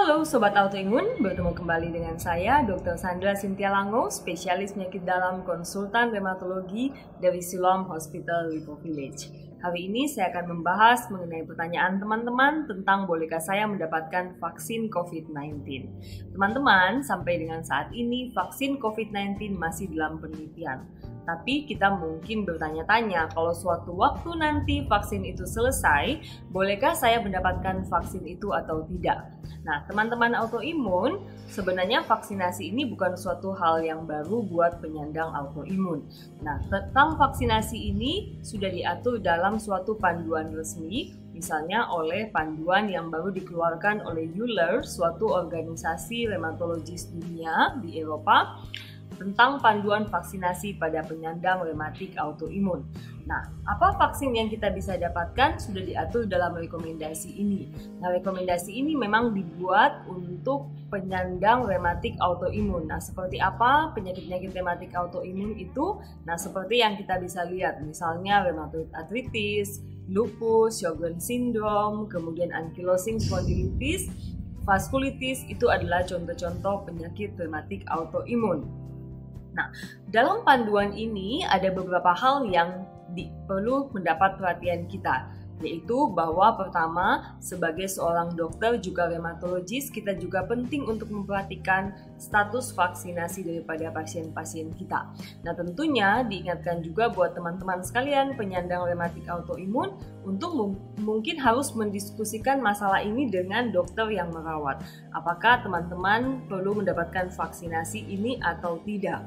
Halo Sobat Autoimun, bertemu kembali dengan saya Dr. Sandra Cynthia Lango, spesialis penyakit dalam konsultan rheumatologi dari Siloam Hospital Lipo Village. Hari ini saya akan membahas mengenai pertanyaan teman-teman tentang bolehkah saya mendapatkan vaksin COVID-19. Teman-teman, sampai dengan saat ini vaksin COVID-19 masih dalam penelitian. Tapi kita mungkin bertanya-tanya, kalau suatu waktu nanti vaksin itu selesai, bolehkah saya mendapatkan vaksin itu atau tidak? Nah, teman-teman autoimun, sebenarnya vaksinasi ini bukan suatu hal yang baru buat penyandang autoimun. Nah, tentang vaksinasi ini sudah diatur dalam suatu panduan resmi, misalnya oleh panduan yang baru dikeluarkan oleh EULAR, suatu organisasi rheumatologis dunia di Eropa, tentang panduan vaksinasi pada penyandang rematik autoimun. Nah, apa vaksin yang kita bisa dapatkan sudah diatur dalam rekomendasi ini. Nah, rekomendasi ini memang dibuat untuk penyandang rematik autoimun. Nah, seperti apa penyakit-penyakit rematik autoimun itu? Nah, seperti yang kita bisa lihat, misalnya rheumatoid arthritis, lupus, Sjogren syndrome, kemudian ankylosing spondylitis, vaskulitis, itu adalah contoh-contoh penyakit rematik autoimun. Nah, dalam panduan ini ada beberapa hal yang perlu mendapat perhatian kita, yaitu bahwa pertama, sebagai seorang dokter juga rheumatologis, kita juga penting untuk memperhatikan status vaksinasi daripada pasien-pasien kita. Nah, tentunya diingatkan juga buat teman-teman sekalian penyandang rematik autoimun untuk mungkin harus mendiskusikan masalah ini dengan dokter yang merawat. Apakah teman-teman perlu mendapatkan vaksinasi ini atau tidak?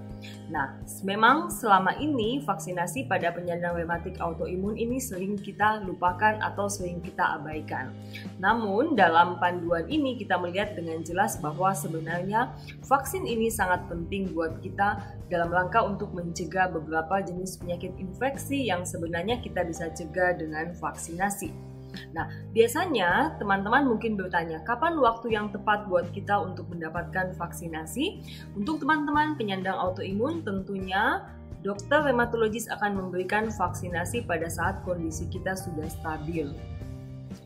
Nah, memang selama ini vaksinasi pada penyandang rematik autoimun ini sering kita lupakan atau sering kita abaikan. Namun, dalam panduan ini kita melihat dengan jelas bahwa sebenarnya vaksin ini sangat penting buat kita dalam rangka untuk mencegah beberapa jenis penyakit infeksi yang sebenarnya kita bisa cegah dengan vaksinasi. Nah, biasanya teman-teman mungkin bertanya, kapan waktu yang tepat buat kita untuk mendapatkan vaksinasi? Untuk teman-teman penyandang autoimun, tentunya dokter rheumatologis akan memberikan vaksinasi pada saat kondisi kita sudah stabil.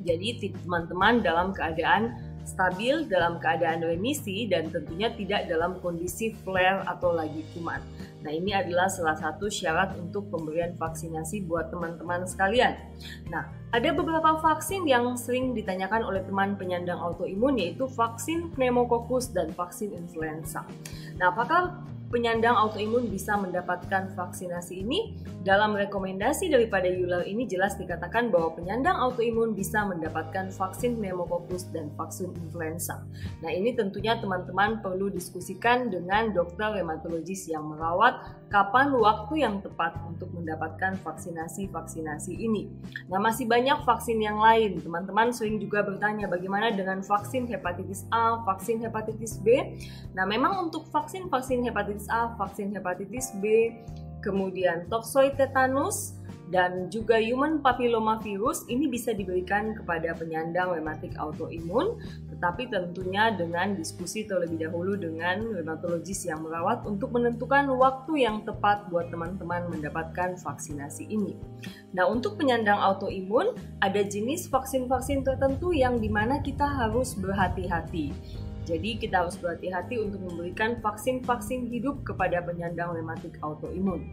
Jadi, teman-teman dalam keadaan stabil, dalam keadaan remisi, dan tentunya tidak dalam kondisi flare atau lagi kumat. Nah, ini adalah salah satu syarat untuk pemberian vaksinasi buat teman-teman sekalian. Nah, ada beberapa vaksin yang sering ditanyakan oleh teman penyandang autoimun, yaitu vaksin pneumokokus dan vaksin influenza. Nah, apakah penyandang autoimun bisa mendapatkan vaksinasi ini? Dalam rekomendasi daripada EULAR ini jelas dikatakan bahwa penyandang autoimun bisa mendapatkan vaksin pneumokokus dan vaksin influenza. Nah, ini tentunya teman-teman perlu diskusikan dengan dokter rheumatologis yang merawat kapan waktu yang tepat untuk mendapatkan vaksinasi ini. Nah, masih banyak vaksin yang lain. Teman-teman sering juga bertanya bagaimana dengan vaksin hepatitis A, vaksin hepatitis B. Nah, memang untuk vaksin hepatitis A, vaksin hepatitis B, kemudian toksoid tetanus, dan juga human papilloma virus ini bisa diberikan kepada penyandang rematik autoimun, tetapi tentunya dengan diskusi terlebih dahulu dengan rheumatologis yang merawat untuk menentukan waktu yang tepat buat teman-teman mendapatkan vaksinasi ini. Nah, untuk penyandang autoimun ada jenis vaksin-vaksin tertentu yang dimana kita harus berhati-hati. Jadi kita harus berhati-hati untuk memberikan vaksin-vaksin hidup kepada penyandang rematik autoimun.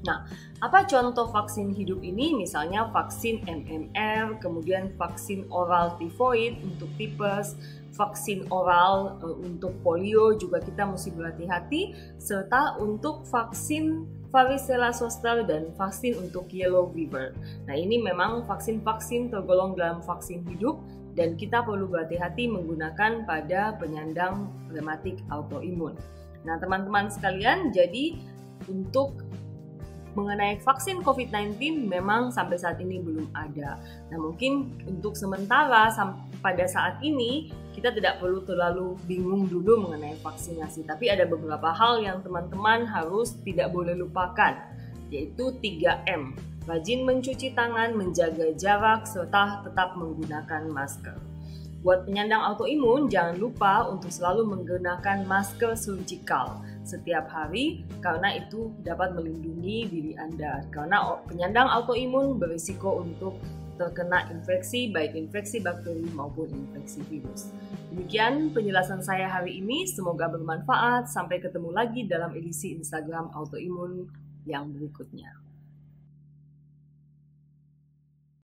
Nah, apa contoh vaksin hidup ini? Misalnya vaksin MMR, kemudian vaksin oral tifoid untuk tipes, vaksin oral untuk polio juga kita mesti berhati-hati, serta untuk vaksin varicella zoster dan vaksin untuk yellow fever. Nah, ini memang vaksin-vaksin tergolong dalam vaksin hidup dan kita perlu berhati-hati menggunakan pada penyandang rematik autoimun. Nah, teman-teman sekalian, jadi untuk mengenai vaksin COVID-19 memang sampai saat ini belum ada. Nah, mungkin untuk sementara pada saat ini kita tidak perlu terlalu bingung dulu mengenai vaksinasi. Tapi ada beberapa hal yang teman-teman harus tidak boleh lupakan, yaitu 3M. Rajin mencuci tangan, menjaga jarak, serta tetap menggunakan masker. Buat penyandang autoimun, jangan lupa untuk selalu menggunakan masker surgical setiap hari karena itu dapat melindungi diri Anda. Karena penyandang autoimun berisiko untuk terkena infeksi, baik infeksi bakteri maupun infeksi virus. Demikian penjelasan saya hari ini, semoga bermanfaat. Sampai ketemu lagi dalam edisi Instagram Autoimun yang berikutnya.